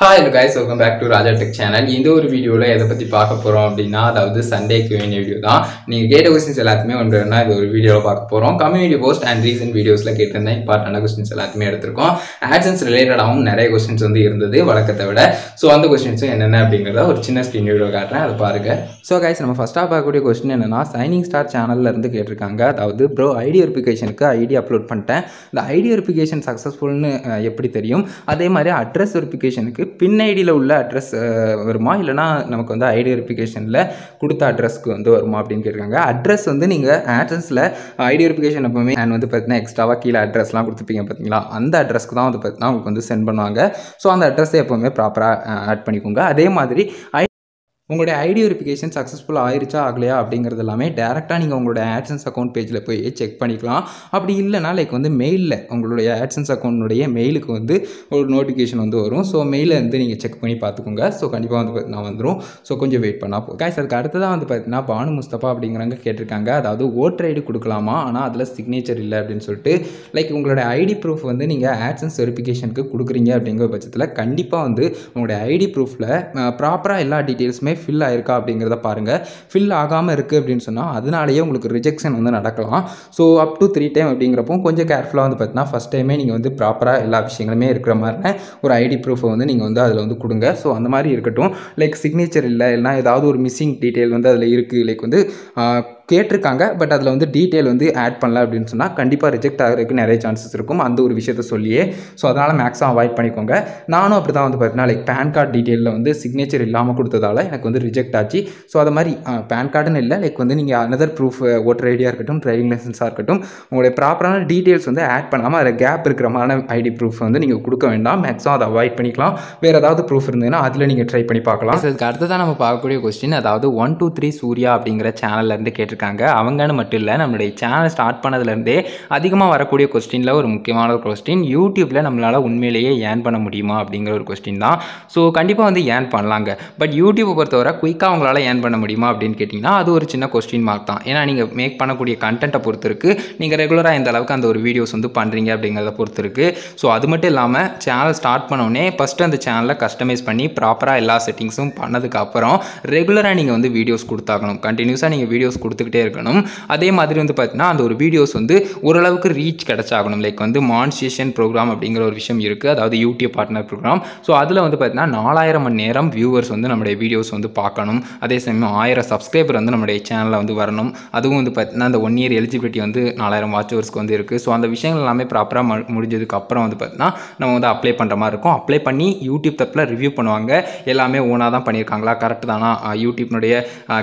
Hi hello guys, welcome back to Raja Tech channel. இந்த ஒரு வீடியோல எதை பத்தி பார்க்க போறோம் அப்படின்னா அதாவது சண்டே Q&A வீடியோ தான். நீங்க கேட்ட क्वेश्चंस எல்லாத்தையுமே ஒன்றா இந்த ஒரு வீடியோல பார்க்க போறோம். கம்யூனிட்டி போஸ்ட் அண்ட் ரீசன்ட் வீடியோஸ்ல கேட்டிருந்த இம்பார்ட்டன்டான क्वेश्चंस எல்லாத்தையுமே எடுத்துறோம். AdSense ரிலேட்டடாவும் நிறைய क्वेश्चंस வந்து இருந்தது வழக்கத்தை விட. சோ அந்த क्वेश्चंस என்னென்ன அப்படிங்கறத ஒரு சின்ன ஸ்கிரீன் வீடியோ காட்டுறேன். அதை பாருங்க. சோ गाइस நம்ம ஃபர்ஸ்டா பார்க்கக்கூடிய क्वेश्चन என்னன்னா சைனிங் ஸ்டார் சேனல்ல இருந்து கேட்டிருக்காங்க. அதாவது bro ஐடி வெரிஃபிகேஷனுக்கு ஐடி அப்லோட் பண்ணிட்டேன். இந்த ஐடி வெரிஃபிகேஷன் சக்சஸ்ஃபுல்னு எப்படி தெரியும்? அதே மாதிரி அட்ரஸ் வெரிஃபிகேஷனுக்கு பின் ஐடியில் உள்ள அட்ரஸ் வருமா இல்லைனா நமக்கு வந்து ஐடி வெரிஃபிகேஷனில் கொடுத்த அட்ரஸ்க்கு வந்து வருமா அப்படின்னு கேட்டிருக்காங்க. அட்ரஸ் வந்து நீங்கள் ஆட்சன்ஸில் ஐடி வெரிஃபிகேஷன் எப்பவுமே அண்ட் வந்து பார்த்தீங்கன்னா எக்ஸ்ட்ராவாக கீழே அட்ரஸ்லாம் கொடுத்துப்பீங்க பார்த்தீங்களா, அந்த அட்ரஸ்க்கு தான் வந்து பார்த்தீங்கன்னா உங்களுக்கு வந்து சென்ட் பண்ணுவாங்க. ஸோ அந்த அட்ரஸை எப்போவுமே ப்ராப்பராக ஆட் பண்ணிக்கோங்க. அதே மாதிரி உங்களுடைய ஐடி வெரிஃபிகேஷன் சக்ஸஸ்ஃபுல் ஆயிருச்சா ஆகலையா அப்படிங்கிறது எல்லாமே டேரெக்டாக நீங்கள் உங்களுடைய ஆட்சன்ஸ் அக்கௌண்ட் பேஜில் போய் செக் பண்ணிக்கலாம். அப்படி இல்லைனா லைக் வந்து மெயிலில் உங்களுடைய ஆட்சன்ஸ் அக்கௌண்ட்டுடைய மெயிலுக்கு வந்து ஒரு நோட்டிஃபிகேஷன் வந்து வரும். ஸோ மெயிலில் வந்து நீங்கள் செக் பண்ணி பார்த்துக்கோங்க. ஸோ கண்டிப்பாக வந்து பார்த்தீங்கன்னா வந்துடும். ஸோ கொஞ்சம் வெயிட் பண்ணால் போதும். கைஸ் அதுக்கு அடுத்ததாக வந்து பார்த்தீங்கன்னா பானு முஸ்தபா அப்படிங்கிறவங்க கேட்டிருக்காங்க. அதாவது ஓட்டர் ஐடி கொடுக்கலாமா ஆனால் அதில் சிக்னேச்சர் இல்லை அப்படின்னு சொல்லிட்டு. லைக் உங்களுடைய ஐடி ப்ரூஃப் வந்து நீங்கள் ஆட்சன்ஸ் வெரிஃபிகேஷனுக்கு கொடுக்குறீங்க அப்படிங்கிற பட்சத்தில் கண்டிப்பாக வந்து உங்களுடைய ஐடி ப்ரூஃபில் ப்ராப்பராக எல்லா டீட்டெயில்ஸுமே ஃபில் ஆயிருக்கா அப்படிங்கிறத பாருங்கள். ஃபில் ஆகாமல் இருக்குது அப்படின்னு சொன்னால் அதனாலேயே உங்களுக்கு ரிஜெக்ஷன் வந்து நடக்கலாம். ஸோ அப் டு 3 டைம் அப்படிங்கிறப்போ கொஞ்சம் கேர்ஃபுல்லாக வந்து பார்த்தீங்கன்னா ஃபஸ்ட் டைமே நீங்கள் வந்து ப்ராப்பராக எல்லா விஷயங்களுமே இருக்கிற மாதிரியான ஒரு ஐடி ப்ரூஃபை வந்து நீங்கள் வந்து அதில் வந்து கொடுங்க. ஸோ அந்த மாதிரி இருக்கட்டும். லைக் சிக்னேச்சர் இல்லை இல்லைனா ஏதாவது ஒரு மிஸ்ஸிங் டீட்டெயில் வந்து அதில் இருக்குது, லைக் வந்து கேட்டிருக்காங்க பட் அதில் வந்து டீட்டெயில் வந்து ஆட் பண்ணல அப்படின்னு சொன்னால் கண்டிப்பாக ரிஜெக்ட் ஆகிறதுக்கு நிறைய சான்சஸ் இருக்கும் அந்த ஒரு விஷயத்த சொல்லியே. ஸோ அதனால் மேக்ஸிமம் அவாய்ட் பண்ணிக்கோங்க. நானும் அப்படி தான் வந்து பார்த்தீங்கன்னா லைக் பேன் கார்டு டீட்டெயிலில் வந்து சிக்னேச்சர் இல்லாமல் கொடுத்ததால எனக்கு வந்து ரிஜெக்ட் ஆச்சு. ஸோ அது மாதிரி பேன் கார்டுன்னு இல்லை, லைக் வந்து நீங்கள் அனதர் ப்ரூஃப் ஓட்டர் ஐடியாக இருக்கட்டும் டிரைவிங் லைசன்ஸாக இருக்கட்டும் உங்களுடைய ப்ராப்பரான டீட்டெயில்ஸ் வந்து ஆட் பண்ணாமல் அதில் கேப் இருக்கிற மாதிரி ஐடி ப்ரூஃப் வந்து நீங்கள் கொடுக்க வேண்டாம். மேக்ஸிமம் அதை அவாய்ட் பண்ணிக்கலாம். வேறு ஏதாவது ப்ரூஃப் இருந்ததுன்னா அதில் நீங்கள் ட்ரை பண்ணி பார்க்கலாம். அதுக்கு அடுத்ததான் நம்ம பார்க்கக்கூடிய கொஸ்டின் அதாவது 123 சூர்யா அப்படிங்கிற சேனல்லேருந்து கேட்டிருக்காங்க. அவங்கன்னு மட்டும் இல்லை, நம்மளுடைய சேனல் ஸ்டார்ட் பண்ணதுலேருந்தே அதிகமாக வரக்கூடிய கொஸ்டினில் ஒரு முக்கியமான ஒரு கொஸ்டின், யூடியூப்பில் நம்மளால் உண்மையிலேயே ஏர்ன் பண்ண முடியுமா அப்படிங்கிற ஒரு கொஸ்டின் தான். ஸோ கண்டிப்பாக வந்து ஏர்ன் பண்ணலாங்க. பட் யூடியூப்பை பொறுத்தவரை குயிக்காக உங்களால் ஏர்ன் பண்ண முடியுமா அப்படின்னு கேட்டிங்கன்னா அது ஒரு சின்ன கொஸ்டின் மார்க் தான். ஏன்னா நீங்கள் மேக் பண்ணக்கூடிய கண்டென்ட்டை பொறுத்து இருக்குது, நீங்கள் ரெகுலராக இந்த அளவுக்கு அந்த ஒரு வீடியோஸ் வந்து பண்ணுறீங்க அப்படிங்கிறத பொறுத்து இருக்குது. ஸோ அது மட்டும் இல்லாமல் சேனல் ஸ்டார்ட் பண்ணோடனே ஃபஸ்ட்டு அந்த சேனலை கஸ்டமைஸ் பண்ணி ப்ராப்பராக எல்லா செட்டிங்ஸும் பண்ணதுக்கப்புறம் ரெகுலராக நீங்கள் வந்து வீடியோஸ் கொடுத்தாகணும். கண்டினியூஸாக நீங்கள் வீடியோஸ் கொடுத்துக்கிட்டே இருக்கணும். அதே மாதிரி வந்து பார்த்தீங்கன்னா அந்த ஒரு வீடியோஸ் வந்து ஓரளவுக்கு ரீச் கிடைச்சாகணும். லைக் வந்து மானிட்டைசேஷன் ப்ரோக்ராம் அப்படிங்கிற ஒரு விஷயம் இருக்குது, அதாவது யூடியூப் பார்ட்னர் ப்ரோக்ராம். ஸோ அதில் வந்து பார்த்தீங்கன்னா 4000 மணி நேரம் வியூவர்ஸ் வந்து நம்மளுடைய வீடியோஸ் வந்து பார்க்கணும். அதே சமயம் 1000 சப்ஸ்கிரைபர் வந்து நம்மளுடைய சேனலில் வந்து வரணும். அதுவும் வந்து பார்த்தீங்கன்னா அந்த 1 இயர் எலிஜிபிலிட்டி வந்து 4000 வாட்சவர்ஸ்க்கு வந்து இருக்குது. ஸோ அந்த விஷயங்கள் எல்லாமே ப்ராப்பராக முடிஞ்சதுக்கு அப்புறம் வந்து பார்த்தீங்கன்னா நம்ம வந்து அப்ளை பண்ணுற மாதிரி இருக்கும். அப்ளை பண்ணி யூடியூப் தப்பில் ரிவ்யூ பண்ணுவாங்க. எல்லாமே ஓனாக தான் பண்ணியிருக்காங்களா, கரெக்ட் தானா, யூடியூப்னுடைய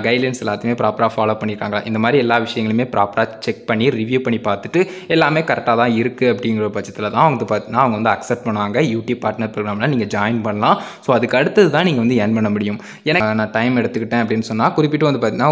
கைட்லைன்ஸ் எல்லாத்தையுமே ப்ராப்பராக ஃபாலோ பண்ணியிருக்காங்களா, இந்த மாதிரி எல்லா விஷயங்களுமே ப்ராப்பராக செக் பண்ணி ரிவ்யூ பண்ணி பார்த்துட்டு எல்லாமே கரெக்டாக தான் இருக்குது அப்படிங்கிற பட்சத்தில் தான் வந்து பார்த்தீங்கன்னா அவங்க வந்து அக்செப்ட் பண்ணுவாங்க. யூடியூப் பார்ட்னர் ப்ரோக்ராமில் நீங்கள் ஜாயின் பண்ணலாம். ஸோ அதுக்கு அடுத்தது தான் நீங்கள் வந்து ஏர்ன் பண்ண முடியும். எனக்கு நான் டைம் எடுத்துக்கிட்டேன் அப்படின்னு சொன்னால் குறிப்பிட்டு வந்து பார்த்தீங்கன்னா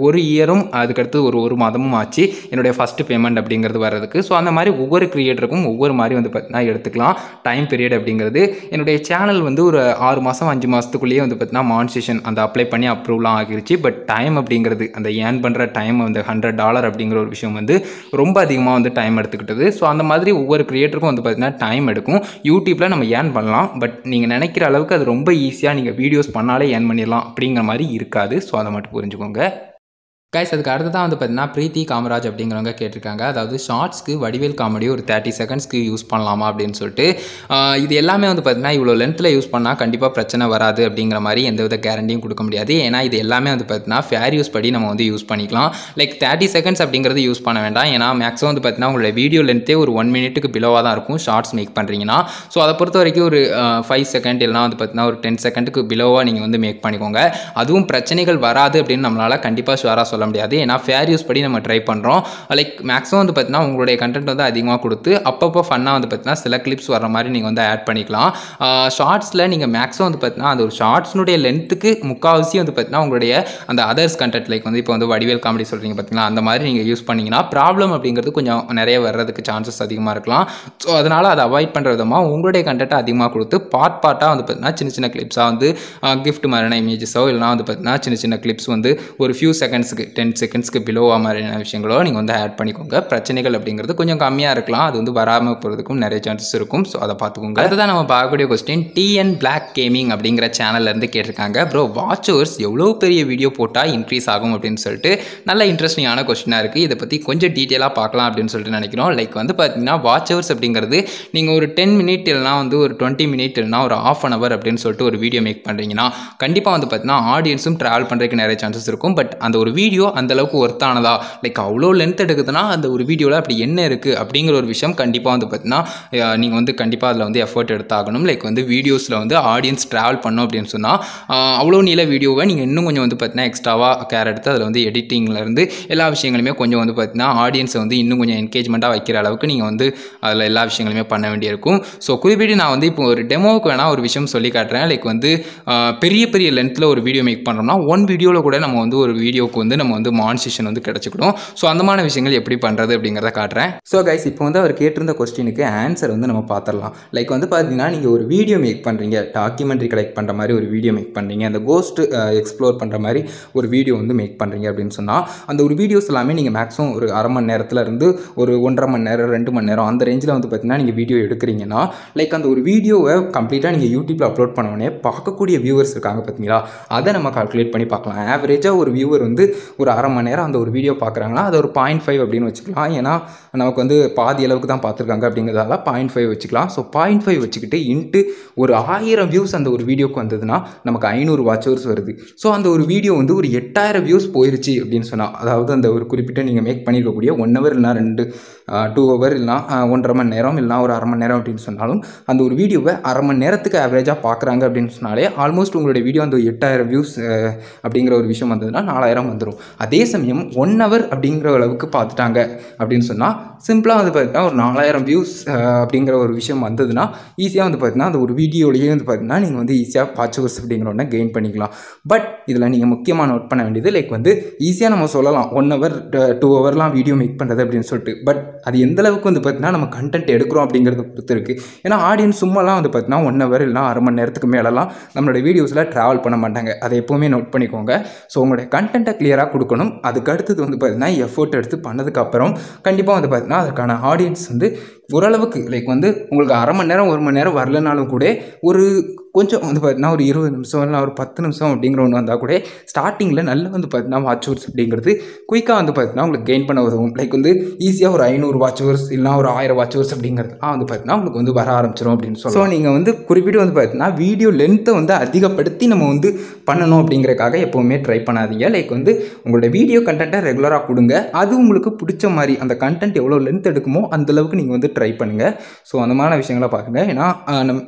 ஒரு இயரும் அதுக்கடுத்து ஒரு மாதமும் ஆச்சு என்னுடைய ஃபஸ்ட்டு பேமெண்ட் அப்படிங்கிறது வர்றதுக்கு. ஸோ அந்த மாதிரி ஒவ்வொரு கிரியேட்டருக்கும் ஒவ்வொரு மாதிரி வந்து பார்த்தீங்கன்னா எடுத்துக்கலாம் டைம் பீரியட் அப்படிங்கிறது. என்னுடைய சேனல் வந்து ஒரு 6 மாதம் 5 மாதத்துக்குள்ளேயே வந்து பார்த்தீங்கன்னா மானிட்டைசேஷன் அந்த அப்ளை பண்ணி அப்ரூவ்லாம் ஆகிருச்சு. பட் டைம் அப்படிங்கிறது அந்த ஏர்ன் பண்ணுற டைம் வந்து $100 அப்படிங்கிற ஒரு விஷயம் வந்து ரொம்ப அதிகமாக வந்து டைம் எடுத்துக்கிட்டது. ஸோ அந்த மாதிரி ஒவ்வொரு கிரியேட்டருக்கும் வந்து பார்த்தீங்கன்னா டைம் எடுக்கும். யூடியூப்பில் நம்ம ஏர்ன் பண்ணலாம், பட் நீங்கள் நினைக்கிற அளவுக்கு அது ரொம்ப ஈஸியாக நீங்கள் வீடியோஸ் பண்ணாலே ஏர்ன் பண்ணிடலாம் அப்படிங்கிற மாதிரி இருக்காது. ஸோ அதை மட்டும் புரிஞ்சுக்கோங்க. கைஸ் அதுக்கு அடுத்ததான் வந்து பார்த்தீங்கன்னா பிரீத்தி காமராஜ் அப்படிங்கிறவங்க கேட்டிருக்காங்க. அதாவது ஷார்ட்ஸ்க்கு வடிவேல் காமெடி ஒரு 30 செகண்ட்ஸ்க்கு யூஸ் பண்ணலாமா அப்படின்னு சொல்லிட்டு. இது எல்லாமே வந்து பார்த்தீங்கன்னா இவ்வளோ லென்த்தில் யூஸ் பண்ணால் கண்டிப்பாக பிரச்சனை வராது அப்படிங்கிற மாதிரி எந்தவித கேரண்டியும் கொடுக்க முடியாது. ஏன்னா இது எல்லாமே வந்து பார்த்தீங்கன்னா ஃபேர் யூஸ் படி நம்ம வந்து யூஸ் பண்ணிக்கலாம். லைக் 30 செகண்ட்ஸ் அப்படிங்கிறது யூஸ் பண்ண வேண்டாம். ஏன்னா மேக்ஸிமம் வந்து பார்த்தீங்கன்னா உங்களோட வீடியோ லென்த்தே ஒரு 1 மினிட்டுக்கு பிலோவாக தான் இருக்கும் ஷார்ட்ஸ் மேக் பண்ணுறீங்கன்னா. ஸோ அதை பொறுத்த வரைக்கும் ஒரு 5 செகண்ட் இல்லைனா வந்து பார்த்தீங்கன்னா ஒரு 10 செகண்டுக்கு பிலோவாக நீங்கள் வந்து மேக் பண்ணிக்கோங்க. அதுவும் பிரச்சனைகள் வராது அப்படின்னு நம்மளால் கண்டிப்பாக ஷுவராக சொல்ல முடியாது. ஏன்னா ஃபேர் யூஸ் படி நம்ம ட்ரை பண்ணுறோம். லைக் மேக்ஸிமம் வந்து பார்த்தீங்கன்னா உங்களுடைய கண்டென்ட் வந்து அதிகமாக கொடுத்து அப்பப்போ ஃபன்னாக வந்து பார்த்தீங்கன்னா சில கிளிப்ஸ் வர மாதிரி நீங்கள் வந்து ஆட் பண்ணிக்கலாம். ஷார்ட்ஸில் நீங்கள் மேக்ஸிமம் வந்து பார்த்தீங்கன்னா அந்த ஒரு ஷார்ட்ஸ்னுடைய லென்த்துக்கு முக்கால்வாசி வந்து பார்த்தீங்கன்னா உங்களுடைய அந்த அதர்ஸ் கண்டென்ட் லைக் வந்து இப்போ வந்து வடிவேல் காமெடி சொல்கிறீங்க பார்த்தீங்கன்னா அந்த மாதிரி நீங்கள் யூஸ் பண்ணிங்கன்னா ப்ராப்ளம் அப்படிங்கிறது கொஞ்சம் நிறைய வர்றதுக்கு சான்சஸ் அதிகமாக இருக்கலாம். ஸோ அதனால் அதை அவாய்ட் பண்ணுற விதமாக உங்களுடைய கண்டென்ட்டை அதிகமாக கொடுத்து பார்ட்டாக வந்து பார்த்தீங்கன்னா சின்ன கிளிப்ஸாக வந்து கிஃப்ட் மாதிரியான இமேஜஸோ இல்லைனா வந்து பார்த்தீங்கன்னா சின்ன கிளிப்ஸ் வந்து ஒரு ஃபியூ செகண்ட்ஸுக்கு 10 செகண்ட்ஸ்க்கு பிலோவா மாதிரியான விஷயங்களோ நீங்கள் வந்து ஆட் பண்ணிக்கோங்க. பிரச்சனைகள் அப்படிங்கிறது கொஞ்சம் கம்மியாக இருக்கலாம், அது வந்து வராமல் போகிறதுக்கும் நிறைய சான்சஸ் இருக்கும். ஸோ அதை பார்த்துக்கோங்க. அதுதான் நம்ம பார்க்கக்கூடிய கொஸ்டின் டிஎன் பிளாக் கேமிங் அப்படிங்கிற சேனல்லேருந்து கேட்டிருக்காங்க. ப்ரோ வாட்ச் ஹவர்ஸ் எவ்வளோ பெரிய வீடியோ போட்டால் இன்க்ரீஸ் ஆகும் அப்படின்னு சொல்லிட்டு நல்ல இன்ட்ரெஸ்டிங்கான கொஸ்டினாக இருக்குது. இதை பற்றி கொஞ்சம் டீட்டெயிலாக பார்க்கலாம் அப்படின்னு சொல்லிட்டு நினைக்கிறோம். லைக் வந்து பார்த்தீங்கன்னா வாட்ச் ஹவர்ஸ் அப்படிங்கிறது நீங்கள் ஒரு 10 மினிட் இல்லைனா வந்து ஒரு 20 மினிட் இல்லைனா ஒரு ½ அன் அவர் அப்படின்னு சொல்லிட்டு ஒரு வீடியோ மேக் பண்ணுறீங்கன்னா கண்டிப்பாக வந்து பார்த்தீங்கன்னா ஆடியன்ஸும் ட்ராவல் பண்ணுறதுக்கு நிறைய சான்சஸ் இருக்கும். பட் அந்த ஒரு வீடியோ அந்தளவுக்கு ஒர்த்தானதா, லைக் அவ்வளோ லென்த் எடுக்குதுன்னா அந்த ஒரு வீடியோவில் அப்படி என்ன இருக்குது அப்படிங்கிற ஒரு விஷயம் கண்டிப்பாக வந்து பார்த்தீங்கன்னா நீங்கள் வந்து கண்டிப்பாக அதில் வந்து எஃபர்ட் எடுத்தாகணும். லைக் வந்து வீடியோஸில் வந்து ஆடியன்ஸ் ட்ராவல் பண்ணோம் அப்படின்னு சொன்னால் அவ்வளோ நீள வீடியோவை நீங்கள் இன்னும் கொஞ்சம் வந்து பார்த்தீங்கன்னா எக்ஸ்ட்ராவாக கேர் எடுத்து அதில் வந்து எடிட்டிங்லேருந்து எல்லா விஷயங்களுமே கொஞ்சம் வந்து பார்த்தீங்கன்னா ஆடியன்ஸை வந்து இன்னும் கொஞ்சம் என்கேஜ்மெண்ட்டாக வைக்கிற அளவுக்கு நீங்கள் வந்து அதில் எல்லா விஷயங்களுமே பண்ண வேண்டியிருக்கும். ஸோ குறிப்பிட்டு நான் வந்து இப்போ ஒரு டெமோவுக்கு வேணால் ஒரு விஷயம் சொல்லி காட்டுறேன். லைக் வந்து பெரிய பெரிய லென்த்தில் ஒரு வீடியோ மேக் பண்ணுறோம்னா ஒன் வீடியோவில் கூட நம்ம வந்து ஒரு வீடியோக்கு வந்து நம்ம வந்து மானிட்டேஷன் வந்து கிடச்சிக்கிடும். ஸோ அந்த மாதிரி விஷயங்கள் எப்படி பண்ணுறது அப்படிங்கிறத காட்டுறேன். ஸோ கைஸ் இப்போ வந்து அவர் கேட்டிருந்த கொஸ்டினுக்கு ஆன்சர் வந்து நம்ம பார்த்துடலாம். லைக் வந்து பார்த்தீங்கன்னா நீங்கள் ஒரு வீடியோ மேக் பண்ணுறீங்க, டாக்குமெண்ட்ரி கலெக்ட் பண்ணுற மாதிரி ஒரு வீடியோ மேக் பண்ணுறீங்க, அந்த கோஸ்ட் எக்ஸ்ப்ளோர் பண்ணுற மாதிரி ஒரு வீடியோ வந்து மேக் பண்ணுறீங்க அப்படின்னு சொன்னால் அந்த ஒரு வீடியோஸ் எல்லாமே நீங்கள் மேக்ஸிமம் ஒரு அரை மணி நேரத்தில் இருந்து ஒரு 1.5 மணி நேரம் 2 மணி நேரம் அந்த ரேஞ்சில் வந்து பார்த்தீங்கன்னா நீங்கள் வீடியோ எடுக்கிறீங்கன்னா லைக் அந்த ஒரு வீடியோவை கம்ப்ளீட்டாக நீங்கள் யூடியூப்பில் அப்லோட் பண்ணோடனே பார்க்கக்கூடிய வியூவர்ஸ் இருக்காங்க பார்த்தீங்களா, அதை நம்ம கால்குலேட் பண்ணி பார்க்கலாம். ஆவரேஜாக ஒரு வியூவர் வந்து ஒரு அரை மணி நேரம் அந்த ஒரு வீடியோ பார்க்குறாங்கன்னா அது ஒரு 0.5 அப்படின்னு வச்சுக்கலாம். ஏன்னா நமக்கு வந்து பாதி அளவுக்கு தான் பார்த்துருக்காங்க அப்படிங்கிறதால 0.5 வச்சுக்கலாம். ஸோ 0.5 வச்சுக்கிட்டு இன்ட்டு ஒரு 1000 வியூஸ் அந்த ஒரு வீடியோக்கு வந்ததுன்னா நமக்கு 500 வாட்ச் ஹவர்ஸ் வருது. ஸோ அந்த ஒரு வீடியோ வந்து ஒரு 8000 வியூஸ் போயிருச்சு அப்படின்னு சொன்னால், அதாவது அந்த ஒரு குறிப்பிட்ட நீங்கள் மேக் பண்ணியிருக்கக்கூடிய 1 ஹவர் இல்லைனா 2 ஹவர் இல்லைனா 1.5 மணி நேரம் இல்லைனா ஒரு அரை மணி நேரம் அப்படின்னு சொன்னாலும் அந்த ஒரு வீடியோவை அரை மணி நேரத்துக்கு ஆவரேஜாக பார்க்குறாங்க அப்படின்னு சொன்னாலே ஆல்மோஸ்ட் உங்களுடைய வீடியோ அந்த 8000 வியூஸ் அப்படிங்கிற ஒரு விஷயம் வந்ததுன்னா 4000 வந்துடும். அதே சமயம் 1 ஹவர் அப்படிங்கிற அளவுக்கு பார்த்துட்டாங்க அப்படின்னு சொன்னால் சிம்பிளாக வந்து பார்த்தீங்கன்னா ஒரு 4000 வியூஸ் அப்படிங்கிற ஒரு விஷயம் வந்ததுன்னா ஈஸியாக வந்து பார்த்தீங்கன்னா அந்த ஒரு வீடியோலேயே வந்து பார்த்தீங்கன்னா நீங்கள் வந்து ஈஸியாக வாட்ச் ஹவர்ஸ் அப்படிங்கிற ஒன்று கெயின் பண்ணிக்கலாம். பட் இதில் நீங்கள் முக்கியமாக நோட் பண்ண வேண்டியது லைக் வந்து ஈஸியாக நம்ம சொல்லலாம் 1 ஹவர் 2 ஹவர்லாம் வீடியோ மேக் பண்ணுறது அப்படின்னு சொல்லிட்டு, பட் அது எந்த அளவுக்கு வந்து பார்த்தீங்கன்னா நம்ம கண்டென்ட் எடுக்கிறோம் அப்படிங்கிறத பொறுத்து இருக்குது. ஏன்னா ஆடியன்ஸ் சும்மாலாம் வந்து பார்த்தீங்கன்னா 1 ஹவர் இல்லைனா அரை மணி நேரத்துக்கு மேலெலாம் நம்மளுடைய வீடியோஸில் ட்ராவல் பண்ண மாட்டாங்க. அதை எப்போவுமே நோட் பண்ணிக்கோங்க. ஸோ உங்களுடைய கண்டென்ட்டை கிளியராக கொடுக்கணும். அதுக்கு அடுத்தது வந்து பார்த்தீங்கன்னா எஃபோர்ட் எடுத்து பண்ணதுக்கப்புறம் கண்டிப்பாக வந்து பார்த்தீங்கன்னா அதுக்கான ஆடியன்ஸ் வந்து ஓரளவுக்கு லைக் வந்து உங்களுக்கு அரை மணி நேரம் 1 மணி நேரம் வரலனாலும் கூட ஒரு கொஞ்சம் வந்து பார்த்தீங்கன்னா ஒரு 20 நிமிஷம் இல்லை ஒரு 10 நிமிஷம் அப்படிங்கிற ஒன்று வந்தால் கூட ஸ்டார்டிங்கில் நல்லா வந்து பார்த்தீங்கன்னா வாட்ச் ஹவர்ஸ் அப்படிங்கிறது குயிக்காக வந்து பார்த்தீங்கன்னா உங்களுக்கு கெயின் பண்ண உதவும். லைக் வந்து ஈஸியாக ஒரு 500 வாட்ச் ஹவர்ஸ் இல்லைனா ஒரு 1000 வாட்ச் ஹவர்ஸ் அப்படிங்கிறதுலாம் வந்து பார்த்தீங்கன்னா உங்களுக்கு வந்து வர ஆரம்பிச்சிடும் அப்படின்னு சொல்லி. ஸோ நீங்கள் வந்து குறிப்பிட்டு வந்து பார்த்தீங்கன்னா வீடியோ லென்த்தை வந்து அதிகப்படுத்தி நம்ம வந்து பண்ணணும் அப்படிங்கிறக்காக எப்போவுமே ட்ரை பண்ணாதீங்க. லைக் வந்து உங்களோட வீடியோ கண்டென்ட்டை ரெகுலராக கொடுங்க. அது உங்களுக்கு பிடிச்ச மாதிரி அந்த கண்டென்ட் எவ்வளோ லென்த் எடுக்குமோ அந்தளவுக்கு நீங்கள் வந்து ட்ரை பண்ணுங்கள். ஸோ அந்த மாதிரி விஷயங்களை பாருங்கள். ஏன்னா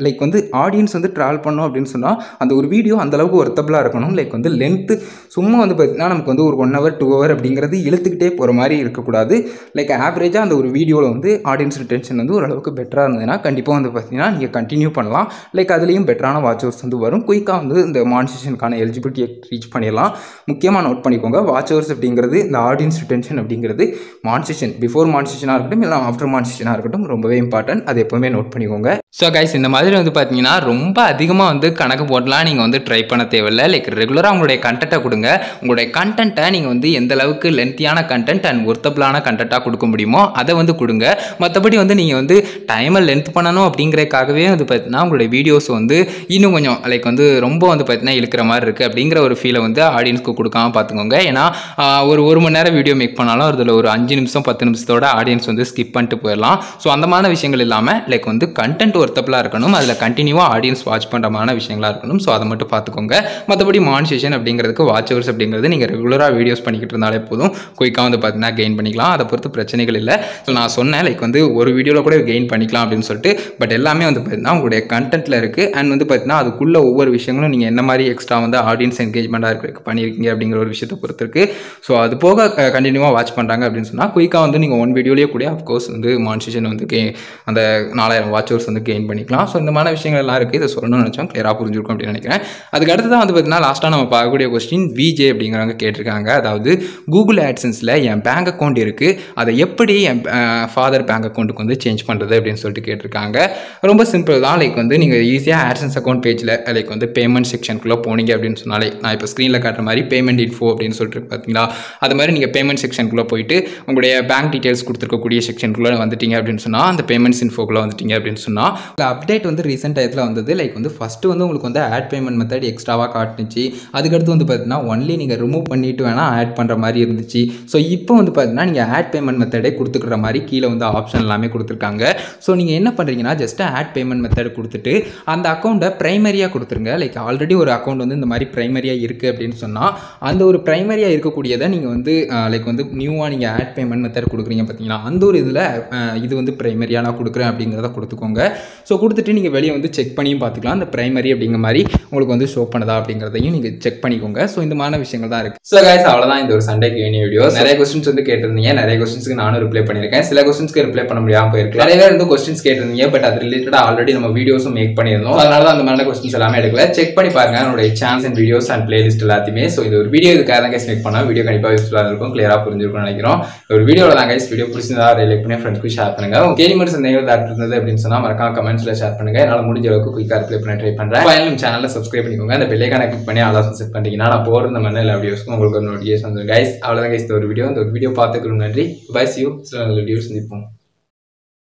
லைக் வந்து ஆடியன்ஸ் வந்து ட்ராவல் பண்ணோம் அப்படின்னு சொன்னால் அந்த ஒரு வீடியோ அந்தளவுக்கு ஒர்த்தபிளாக இருக்கணும். லைக் வந்து லென்த்து சும்மா வந்து பார்த்தீங்கன்னா நமக்கு வந்து ஒரு 1 ஹவர் 2 ஹவர் அப்படிங்கிறது இழுத்துக்கிட்டே போகிற மாதிரி இருக்கக்கூடாது. லைக் ஆவரேஜாக அந்த ஒரு வீடியோவில் வந்து ஆடியன்ஸ் ரிட்டென்ஷன் வந்து ஓரளவுக்கு பெட்டராக இருந்ததுன்னா கண்டிப்பாக வந்து பார்த்தீங்கன்னா நீங்கள் கண்டினியூ பண்ணலாம். லைக் அதுலேயும் பெட்டரான வாட்ச் ஹவர்ஸ் வந்து வரும். குயிக்காக வந்து இந்த மானிட்டேஷனுக்கான எலிஜிபிலிட்டியை ரீச் பண்ணிடலாம். முக்கியமாக நோட் பண்ணிக்கோங்க வாட்ச் ஹவர்ஸ் அப்படிங்கிறது இந்த ஆடியன்ஸ் ரிட்டென்ஷன் அப்படிங்கிறது மானிட்டேஷன் பிஃபோர் மானிட்டேஷனாக இருக்கட்டும் இல்லை ஆஃப்டர் மானிட்டேஷனாக இருக்கட்டும் ரொம்பவே இம்பார்ட்டன்ட். அது எப்போவுமே நோட் பண்ணிக்கோங்க. ஸோ கைஸ் இந்த மாதிரி வந்து பார்த்தீங்கன்னா ரொம்ப அதிகமாக வந்து கணக்கு போட்டலாம் நீங்கள் வந்து ட்ரை பண்ண தேவையில்லை. லைக் ரெகுலராக உங்களுடைய கண்டென்ட்டை கொடுங்க. உங்களுடைய கண்டென்ட்டை நீங்கள் வந்து எந்த அளவுக்கு லென்த்தியான கண்டென்ட் அண்ட் ஒர்த்தபிளான கண்டென்ட்டாக கொடுக்க முடியுமோ அதை வந்து கொடுங்க. மற்றபடி வந்து நீங்கள் வந்து டைமை லென்த் பண்ணணும் அப்படிங்கிறதுக்காகவே வந்து பார்த்தீங்கன்னா உங்களுடைய வீடியோஸ் வந்து இன்னும் கொஞ்சம் லைக் வந்து ரொம்ப வந்து பார்த்தீங்கன்னா இழுக்கிற மாதிரி இருக்குது அப்படிங்கிற ஒரு ஃபீலை வந்து ஆடியன்ஸ்க்கு கொடுக்காம பார்த்துக்கோங்க. ஏன்னா ஒரு மணி நேரம் வீடியோ மேக் பண்ணாலும் அதில் ஒரு 5 நிமிஷம் 10 நிமிஷத்தோட ஆடியன்ஸ் வந்து ஸ்கிப் பண்ணிட்டு போயிடலாம். ஸோ அந்த மாதிரி விஷயங்கள் இல்லாமல் லைக் வந்து கண்டென்ட் ஒர்த்தபிளாக இருக்கணும். அதில் கண்டினியூவாக ஆடியன்ஸ் வாட்ச் பண்ணுறமான விஷயங்களாக இருக்கணும். ஸோ அதை மட்டும் பார்த்துக்கோங்க. மற்றபடி மானிட்டேஷன் அப்படிங்கிறதுக்கு வாட்ச் ஹவர்ஸ் அப்படிங்கிறது நீங்கள் ரெகுலராக வீடியோஸ் பண்ணிக்கிட்டு இருந்தாலே போதும். குயிக்காக வந்து பார்த்தீங்கன்னா கெயின் பண்ணிக்கலாம். அதை பொறுத்து பிரச்சனைகள் இல்லை. ஸோ நான் சொன்னேன் லைக் வந்து ஒரு வீடியோவில் கூட கெயின் பண்ணிக்கலாம் அப்படின்னு சொல்லிட்டு. பட் எல்லாமே வந்து பார்த்தீங்கன்னா உங்களுடைய கண்டென்ட்டில் இருக்குது. அண்ட் வந்து பார்த்தீங்கன்னா அதுக்குள்ள ஒவ்வொரு விஷயங்களும் நீங்கள் என்ன மாதிரி எக்ஸ்ட்ரா வந்து ஆடியன்ஸ் என்கேஜ்மெண்ட்டாக இருக்க பண்ணியிருக்கீங்க அப்படிங்கிற ஒரு விஷயத்தை பொறுத்து இருக்குது. ஸோ அது போக கண்டினியூவாக வாட்ச் பண்ணுறாங்க அப்படின்னு சொன்னால் குயிக்காக வந்து நீங்கள் ஒன் வீடியோலேயே கூட அஃப்கோர்ஸ் வந்து மானிட்டேஷன் வந்து அந்த 4000 வாட்ச் ஹவர்ஸ் வந்து கெயின் பண்ணிக்கலாம். ஸோ இந்த மாதிரி விஷயங்கள் எல்லாம் இருக்குது. இதை சொல்லணும்னு புரிஞ்சிருக்கும்னு நினச்சோம். கிளியராக புரிஞ்சிருக்கும் அப்படின்னு நினைக்கிறேன். அதுக்கு அடுத்து தான் வந்து பார்த்தீங்கன்னா லாஸ்ட்டாக நம்ம பார்க்கக்கூடிய கொஸ்டின் விஜே அப்படிங்கிறவங்க கேட்டிருக்காங்க. அதாவது கூகுள் ஆட்சன்ஸில் என் பேங்க் அக்கௌண்ட் இருக்குது, அதை எப்படி என் ஃபாதர் பேங்க் அக்கௌண்ட்டுக்கு வந்து சேஞ்ச் பண்ணுறது அப்படின்னு சொல்லிட்டு கேட்டிருக்காங்க. ரொம்ப சிம்பிள் தான். லைக் வந்து நீங்கள் ஈஸியாக ஆட்சன்ஸ் அக்கௌண்ட் பேஜில் லைக் வந்து பேமெண்ட் செக்ஷனுக்குள்ளே போனீங்க அப்படின்னு சொன்னாலே, நான் இப்போ ஸ்க்ரீனில் காட்டுற மாதிரி பேமெண்ட் இன்ஃபோ அப்படின்னு சொல்லிட்டு பார்த்தீங்களா, அது மாதிரி நீங்கள் பேமெண்ட் செக்ஷனுக்குள்ளே போயிட்டு உங்களுடைய பேங்க் டீட்டெயில்ஸ் கொடுத்துருக்கக்கூடிய செக்ஷனுக்குள்ளே வந்துட்டீங்க அப்படின்னு சொன்னால், அந்த பேமெண்ட்ஸ் இன்ஃபோக்குள்ளே வந்துட்டீங்க அப்படின்னு சொன்னால், அப்டேட் வந்து ரீசெண்ட் டயத்தில் வந்தது. லைக் வந்து ஃபஸ்ட்டு வந்து உங்களுக்கு வந்து ஆட் பேமெண்ட் மெத்தட் எக்ஸ்ட்ராவாக காட்டுச்சு. அதுக்கடுத்து வந்து பார்த்தீங்கன்னா ஒன்லி நீங்கள் ரிமூவ் பண்ணிவிட்டு வேணால் ஆட் பண்ணுற மாதிரி இருந்துச்சு. ஸோ இப்போ வந்து பார்த்தீங்கன்னா நீங்கள் ஆட் பேமெண்ட் மெத்தடே கொடுத்துக்கிற மாதிரி கீழே வந்து ஆப்ஷன் எல்லாமே கொடுத்துருக்காங்க. ஸோ நீங்கள் என்ன பண்ணுறீங்கன்னா ஜஸ்ட் ஆட் பேமெண்ட் மெத்தட் கொடுத்துட்டு அந்த அக்கௌண்ட்டை ப்ரைமரியாக கொடுத்துருங்க. லைக் ஆல்ரெடி ஒரு அக்கௌண்ட் வந்து இந்த மாதிரி ப்ரைமரியாக இருக்குது அப்படின்னு சொன்னால், அந்த ஒரு ப்ரைமரியாக இருக்கக்கூடியதை நீங்கள் வந்து லைக் வந்து நியூவாக நீங்கள் ஆட் பேமெண்ட் மெத்தட் கொடுக்குறீங்க பார்த்தீங்களா, அந்த ஒரு இதில் இது வந்து ப்ரைமரியாக நான் கொடுக்குறேன் அப்படிங்கிறத கொடுத்துக்கோங்க. ஸோ கொடுத்துட்டு நீங்கள் வெளியே வந்து செக் பண்ணியும் பார்த்துக்கலாம். அந்த ப்ரைமரி அப்படிங்கிற மாதிரி உங்களுக்கு வந்து ஷோ பண்ணுதா அப்படிங்கிறதையும் நீங்கள் செக் பண்ணிக்கோங்க. ஸோ இந்த மாதிரி விஷயங்கள் தான் இருக்குது. ஸோ கைஸ் அவ்வளோதான் இந்த ஒரு சண்டே Q&A வீடியோ. நிறைய கொஸ்டின்ஸ் வந்து கேட்டிருந்தீங்க, நிறைய கொஸ்டின்ஸ்க்கு நானும் ரிப்ளை பண்ணியிருக்கேன். சில கொஸ்டின்ஸ்க்கு ரிப்ளை பண்ண முடியாமல் போயிருக்கு. நிறைய பேர் வந்து கொஸ்டின்ஸ் கேட்டிருந்தீங்க, பட் அது ரிலேட்டடாக ஆல்ரெடி நம்ம வீடியோஸும் மேக் பண்ணியிருந்தோம். அதனால தான் அந்த மாதிரி கொஸ்டின்ஸ் எல்லாமே எடுக்கல. செக் பண்ணி பாருங்க என்னுடைய channels and videos and playlist எல்லாத்தையுமே. ஸோ இந்த ஒரு வீடியோ இதுக்காக தான் கைஸ் மேக் பண்ணா வீடியோ கண்டிப்பாக யூஸ்ஃபுல்லாக இருக்கும், கிளியராக புரிஞ்சிருக்கும்னு நினைக்கிறோம். ஒரு வீடியோவில் தான் கைஸ் வீடியோ பிடிச்சிருந்தா லைக் பண்ணி ஃப்ரெண்ட்ஸ்க்கு ஷேர் பண்ணுங்க. உங்க கேள்வி சந்தேகங்கள் ஏதாவது இருந்தது அப்படின்னு சொன்னால் மறக்காம கமெண்ட்ஸில் ஷேர் பண்ணுங்க. என்னால் முடிஞ்ச அளவுக்கு குயிக்காக ரிப்ளை பண்ண ட்ரை பண்ணுறேன். ஃபைனல் சேனலில் சப்ஸ்கிரைப் பண்ணிக்கோங்க. அந்த பெல் ஐகானை கிளிக் பண்ணி ஆல் செட் பண்ணிட்டீங்கன்னா நான் போகிற இந்த மாதிரி எல்லா வீடியோஸ்க்கும் உங்களுக்கு ஒரு நோட்டிஃபிகேஷன் வந்துடும் கைஸ். அவ்வளோதான் கைஸ் இந்த ஒரு வீடியோ. இந்த ஒரு வீடியோ பார்த்துக்கணும் நன்றி. By, see you. வீடியோ சந்திப்போம்.